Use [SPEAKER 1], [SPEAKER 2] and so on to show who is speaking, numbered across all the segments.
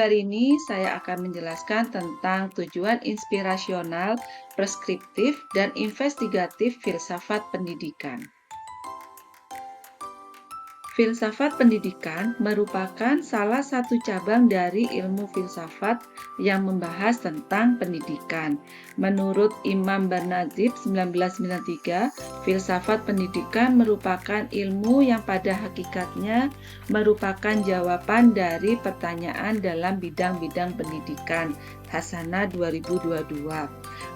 [SPEAKER 1] Hari ini saya akan menjelaskan tentang tujuan inspirasional, preskriptif, dan investigatif filsafat pendidikan. Filsafat pendidikan merupakan salah satu cabang dari ilmu filsafat yang membahas tentang pendidikan. Menurut Imam Barnazib 1993, filsafat pendidikan merupakan ilmu yang pada hakikatnya merupakan jawaban dari pertanyaan dalam bidang-bidang pendidikan. Hasanah 2022.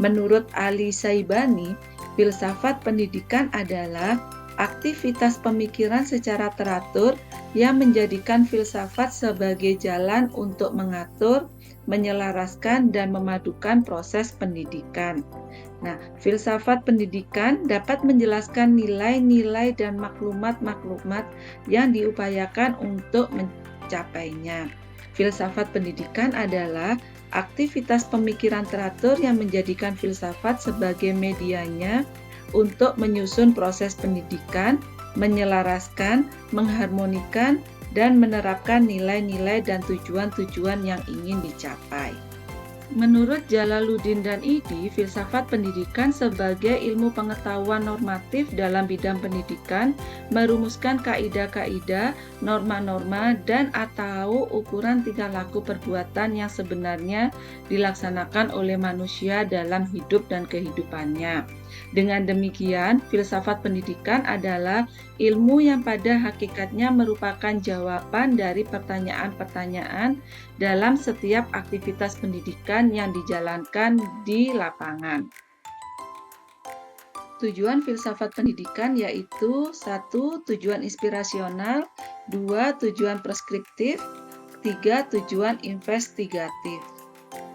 [SPEAKER 1] Menurut Ali Saibani, filsafat pendidikan adalah aktivitas pemikiran secara teratur yang menjadikan filsafat sebagai jalan untuk mengatur, menyelaraskan, dan memadukan proses pendidikan. Nah, filsafat pendidikan dapat menjelaskan nilai-nilai dan maklumat-maklumat yang diupayakan untuk mencapainya. Filsafat pendidikan adalah aktivitas pemikiran teratur yang menjadikan filsafat sebagai medianya untuk menyusun proses pendidikan, menyelaraskan, mengharmonikan, dan menerapkan nilai-nilai dan tujuan-tujuan yang ingin dicapai. Menurut Jalaluddin dan Idi, filsafat pendidikan sebagai ilmu pengetahuan normatif dalam bidang pendidikan merumuskan kaidah-kaidah, norma-norma, dan atau ukuran tingkah laku perbuatan yang sebenarnya dilaksanakan oleh manusia dalam hidup dan kehidupannya. Dengan demikian, filsafat pendidikan adalah ilmu yang pada hakikatnya merupakan jawaban dari pertanyaan-pertanyaan dalam setiap aktivitas pendidikan yang dijalankan di lapangan. Tujuan filsafat pendidikan yaitu 1. Tujuan inspirasional, 2. Tujuan preskriptif, 3. Tujuan investigatif.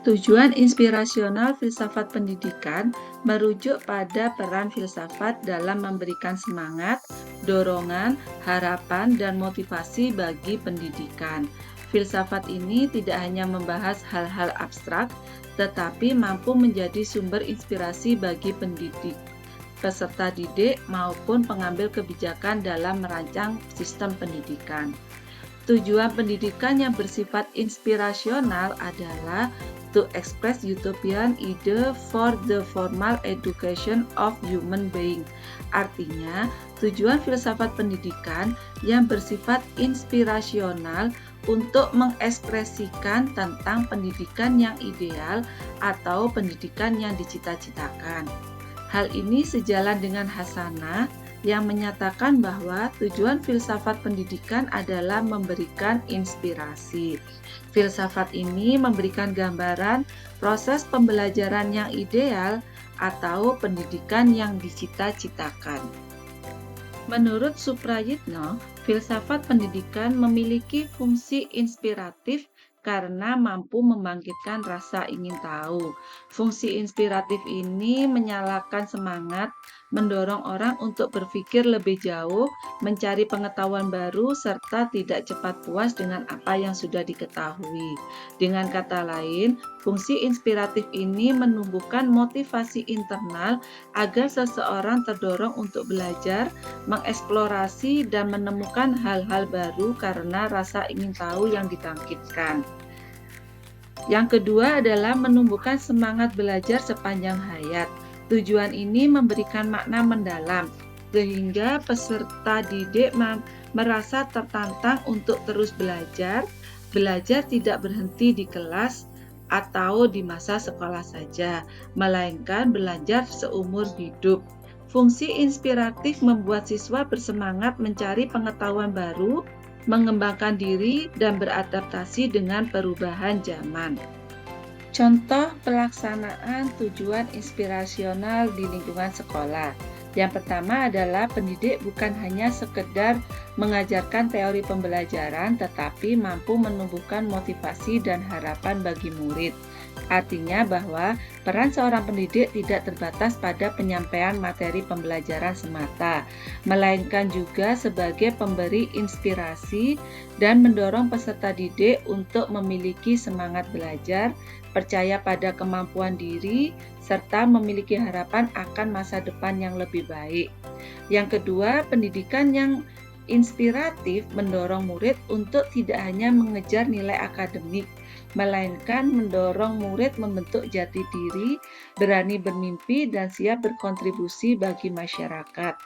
[SPEAKER 1] Tujuan inspirasional filsafat pendidikan merujuk pada peran filsafat dalam memberikan semangat, dorongan, harapan, dan motivasi bagi pendidikan. Filsafat ini tidak hanya membahas hal-hal abstrak, tetapi mampu menjadi sumber inspirasi bagi pendidik, peserta didik, maupun pengambil kebijakan dalam merancang sistem pendidikan. Tujuan pendidikan yang bersifat inspirasional adalah to express utopian idea for the formal education of human being. Artinya, tujuan filsafat pendidikan yang bersifat inspirasional untuk mengekspresikan tentang pendidikan yang ideal atau pendidikan yang dicita-citakan. Hal ini sejalan dengan Hasanah yang menyatakan bahwa tujuan filsafat pendidikan adalah memberikan inspirasi. Filsafat ini memberikan gambaran proses pembelajaran yang ideal atau pendidikan yang dicita-citakan. Menurut Suprayitno, filsafat pendidikan memiliki fungsi inspiratif karena mampu membangkitkan rasa ingin tahu. Fungsi inspiratif ini menyalakan semangat, mendorong orang untuk berpikir lebih jauh, mencari pengetahuan baru, serta tidak cepat puas dengan apa yang sudah diketahui. Dengan kata lain, fungsi inspiratif ini menumbuhkan motivasi internal agar seseorang terdorong untuk belajar, mengeksplorasi, dan menemukan hal-hal baru karena rasa ingin tahu yang dibangkitkan. Yang kedua adalah menumbuhkan semangat belajar sepanjang hayat. Tujuan ini memberikan makna mendalam, sehingga peserta didik merasa tertantang untuk terus belajar tidak berhenti di kelas atau di masa sekolah saja, melainkan belajar seumur hidup. Fungsi inspiratif membuat siswa bersemangat mencari pengetahuan baru, mengembangkan diri, dan beradaptasi dengan perubahan zaman. Contoh pelaksanaan tujuan inspirasional di lingkungan sekolah. Yang pertama adalah pendidik bukan hanya sekedar mengajarkan teori pembelajaran, tetapi mampu menumbuhkan motivasi dan harapan bagi murid. Artinya bahwa peran seorang pendidik tidak terbatas pada penyampaian materi pembelajaran semata, melainkan juga sebagai pemberi inspirasi dan mendorong peserta didik untuk memiliki semangat belajar, percaya pada kemampuan diri, serta memiliki harapan akan masa depan yang lebih baik. Yang kedua, pendidikan yang inspiratif mendorong murid untuk tidak hanya mengejar nilai akademik, melainkan mendorong murid membentuk jati diri, berani bermimpi, dan siap berkontribusi bagi masyarakat.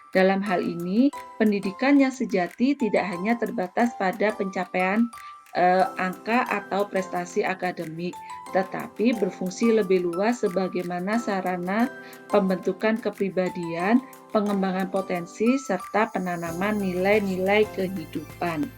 [SPEAKER 1] Dalam hal ini, pendidikan yang sejati tidak hanya terbatas pada pencapaian angka atau prestasi akademik, tetapi berfungsi lebih luas sebagaimana sarana pembentukan kepribadian, pengembangan potensi, serta penanaman nilai-nilai kehidupan.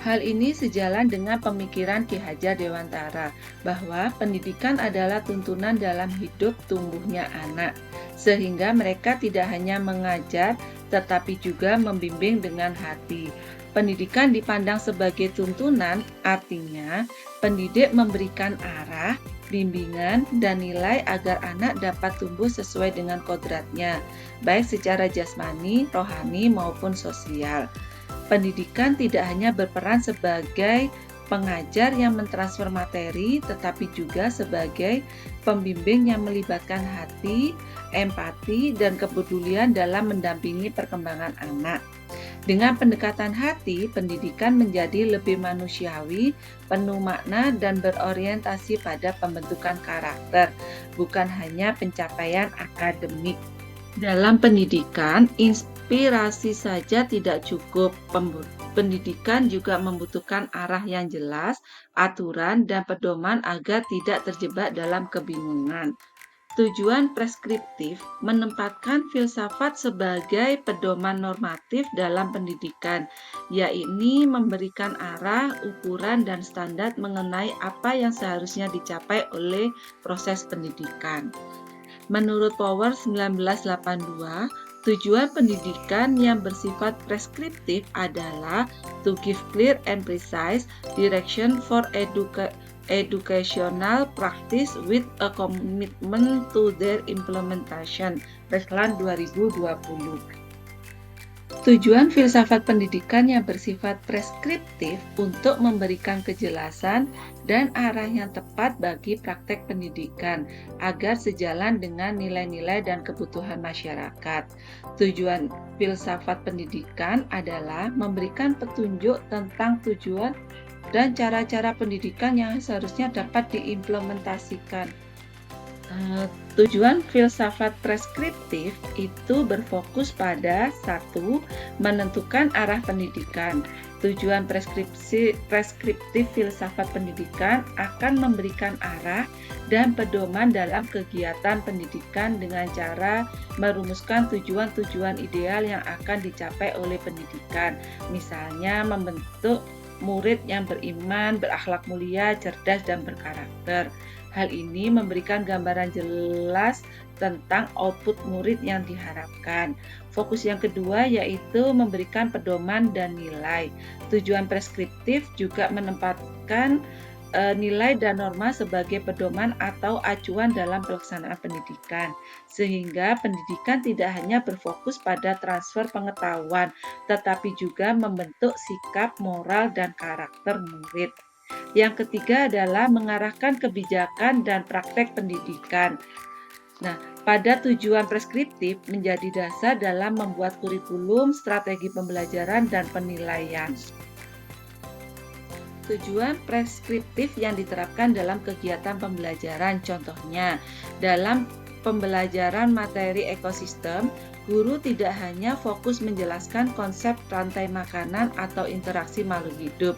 [SPEAKER 1] Hal ini sejalan dengan pemikiran Ki Hajar Dewantara bahwa pendidikan adalah tuntunan dalam hidup tumbuhnya anak, sehingga mereka tidak hanya mengajar tetapi juga membimbing dengan hati. Pendidikan dipandang sebagai tuntunan, artinya pendidik memberikan arah, bimbingan, dan nilai agar anak dapat tumbuh sesuai dengan kodratnya, baik secara jasmani, rohani, maupun sosial. Pendidikan tidak hanya berperan sebagai pengajar yang mentransfer materi, tetapi juga sebagai pembimbing yang melibatkan hati, empati, dan kepedulian dalam mendampingi perkembangan anak. Dengan pendekatan hati, pendidikan menjadi lebih manusiawi, penuh makna, dan berorientasi pada pembentukan karakter, bukan hanya pencapaian akademik. Dalam pendidikan, inspirasi saja tidak cukup. Pendidikan juga membutuhkan arah yang jelas, aturan, dan pedoman agar tidak terjebak dalam kebingungan. Tujuan preskriptif menempatkan filsafat sebagai pedoman normatif dalam pendidikan, yaitu memberikan arah, ukuran, dan standar mengenai apa yang seharusnya dicapai oleh proses pendidikan. Menurut Power 1982, tujuan pendidikan yang bersifat preskriptif adalah to give clear and precise direction for educational practice with a commitment to their implementation. Reslan 2020. Tujuan filsafat pendidikan yang bersifat preskriptif untuk memberikan kejelasan dan arah yang tepat bagi praktek pendidikan agar sejalan dengan nilai-nilai dan kebutuhan masyarakat. Tujuan filsafat pendidikan adalah memberikan petunjuk tentang tujuan dan cara-cara pendidikan yang seharusnya dapat diimplementasikan. Tujuan filsafat preskriptif itu berfokus pada 1. Menentukan arah pendidikan. Tujuan preskriptif filsafat pendidikan akan memberikan arah dan pedoman dalam kegiatan pendidikan dengan cara merumuskan tujuan-tujuan ideal yang akan dicapai oleh pendidikan. Misalnya membentuk murid yang beriman, berakhlak mulia, cerdas, dan berkarakter. Hal ini memberikan gambaran jelas tentang output murid yang diharapkan. Fokus yang kedua yaitu memberikan pedoman dan nilai. Tujuan preskriptif juga menempatkan nilai dan norma sebagai pedoman atau acuan dalam pelaksanaan pendidikan, sehingga pendidikan tidak hanya berfokus pada transfer pengetahuan, tetapi juga membentuk sikap, moral, dan karakter murid. Yang ketiga adalah mengarahkan kebijakan dan praktek pendidikan. Nah, pada tujuan preskriptif menjadi dasar dalam membuat kurikulum, strategi pembelajaran, dan penilaian. Tujuan preskriptif yang diterapkan dalam kegiatan pembelajaran, contohnya dalam pembelajaran materi ekosistem, guru tidak hanya fokus menjelaskan konsep rantai makanan atau interaksi makhluk hidup,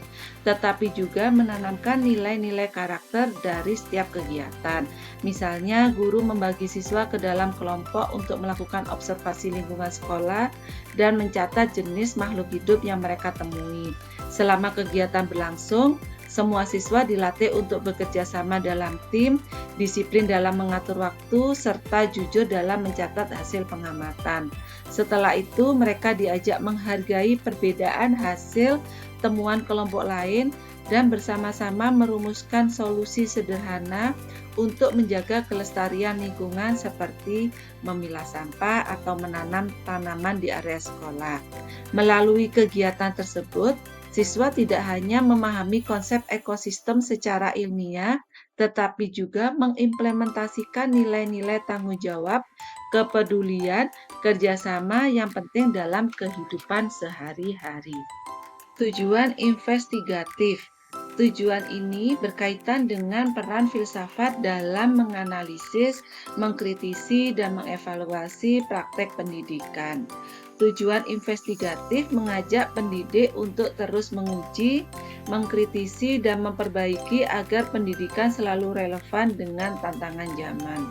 [SPEAKER 1] tetapi juga menanamkan nilai-nilai karakter dari setiap kegiatan. Misalnya, guru membagi siswa ke dalam kelompok untuk melakukan observasi lingkungan sekolah dan mencatat jenis makhluk hidup yang mereka temui. Selama kegiatan berlangsung, semua siswa dilatih untuk bekerja sama dalam tim, disiplin dalam mengatur waktu, serta jujur dalam mencatat hasil pengamatan. Setelah itu, mereka diajak menghargai perbedaan hasil temuan kelompok lain dan bersama-sama merumuskan solusi sederhana untuk menjaga kelestarian lingkungan seperti memilah sampah atau menanam tanaman di area sekolah. Melalui kegiatan tersebut, siswa tidak hanya memahami konsep ekosistem secara ilmiah, tetapi juga mengimplementasikan nilai-nilai tanggung jawab, kepedulian, kerjasama yang penting dalam kehidupan sehari-hari. Tujuan investigatif. Tujuan ini berkaitan dengan peran filsafat dalam menganalisis, mengkritisi, dan mengevaluasi praktek pendidikan. Tujuan investigatif mengajak pendidik untuk terus menguji, mengkritisi, dan memperbaiki agar pendidikan selalu relevan dengan tantangan zaman.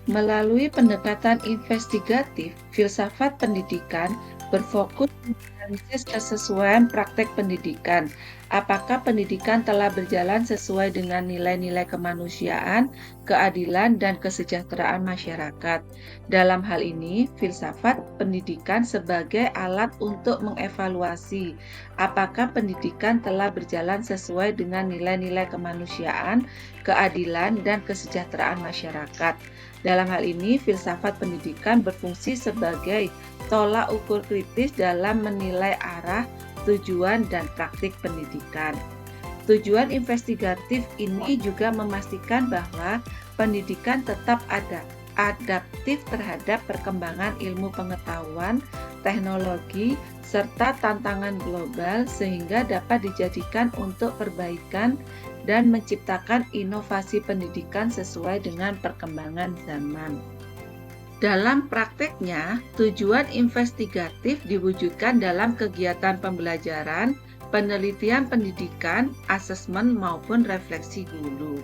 [SPEAKER 1] Melalui pendekatan investigatif, filsafat pendidikan berfokus menganalisis kesesuaian praktek pendidikan. Apakah pendidikan telah berjalan sesuai dengan nilai-nilai kemanusiaan, keadilan, dan kesejahteraan masyarakat? Dalam hal ini, filsafat pendidikan sebagai alat untuk mengevaluasi apakah pendidikan telah berjalan sesuai dengan nilai-nilai kemanusiaan, keadilan, dan kesejahteraan masyarakat. Dalam hal ini, filsafat pendidikan berfungsi sebagai tolak ukur kritis dalam menilai arah, tujuan, dan praktik pendidikan. Tujuan investigatif ini juga memastikan bahwa pendidikan tetap adaptif terhadap perkembangan ilmu pengetahuan, teknologi, serta tantangan global sehingga dapat dijadikan untuk perbaikan dan menciptakan inovasi pendidikan sesuai dengan perkembangan zaman. Dalam prakteknya, tujuan investigatif diwujudkan dalam kegiatan pembelajaran, penelitian pendidikan, asesmen maupun refleksi guru.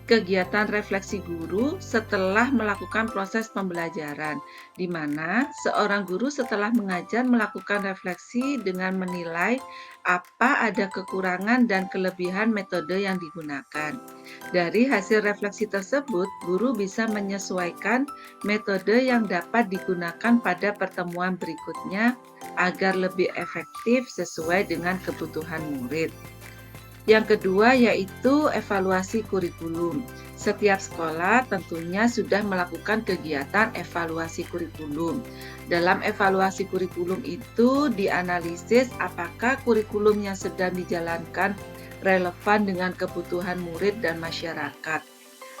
[SPEAKER 1] Kegiatan refleksi guru setelah melakukan proses pembelajaran, di mana seorang guru setelah mengajar melakukan refleksi dengan menilai apa ada kekurangan dan kelebihan metode yang digunakan. Dari hasil refleksi tersebut, guru bisa menyesuaikan metode yang dapat digunakan pada pertemuan berikutnya agar lebih efektif sesuai dengan kebutuhan murid. Yang kedua yaitu evaluasi kurikulum. Setiap sekolah tentunya sudah melakukan kegiatan evaluasi kurikulum. Dalam evaluasi kurikulum itu dianalisis apakah kurikulum yang sedang dijalankan relevan dengan kebutuhan murid dan masyarakat.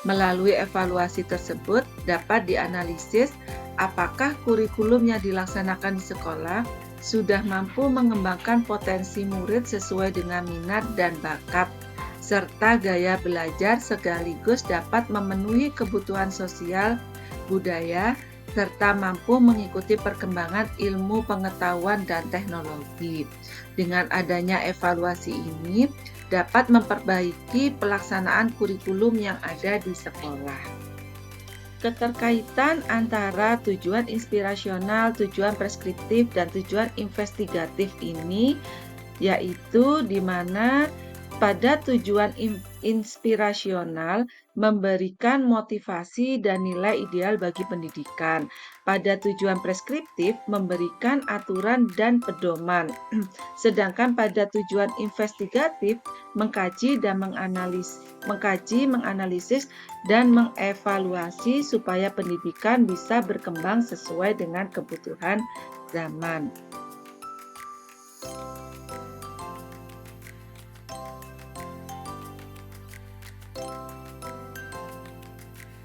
[SPEAKER 1] Melalui evaluasi tersebut dapat dianalisis apakah kurikulum yang dilaksanakan di sekolah sudah mampu mengembangkan potensi murid sesuai dengan minat dan bakat, serta gaya belajar sekaligus dapat memenuhi kebutuhan sosial, budaya, serta mampu mengikuti perkembangan ilmu pengetahuan dan teknologi. Dengan adanya evaluasi ini, dapat memperbaiki pelaksanaan kurikulum yang ada di sekolah. Keterkaitan antara tujuan inspirasional, tujuan preskriptif, dan tujuan investigatif ini yaitu di mana pada tujuan inspirasional memberikan motivasi dan nilai ideal bagi pendidikan. Pada tujuan preskriptif memberikan aturan dan pedoman. Sedangkan pada tujuan investigatif mengkaji, menganalisis dan mengevaluasi supaya pendidikan bisa berkembang sesuai dengan kebutuhan zaman.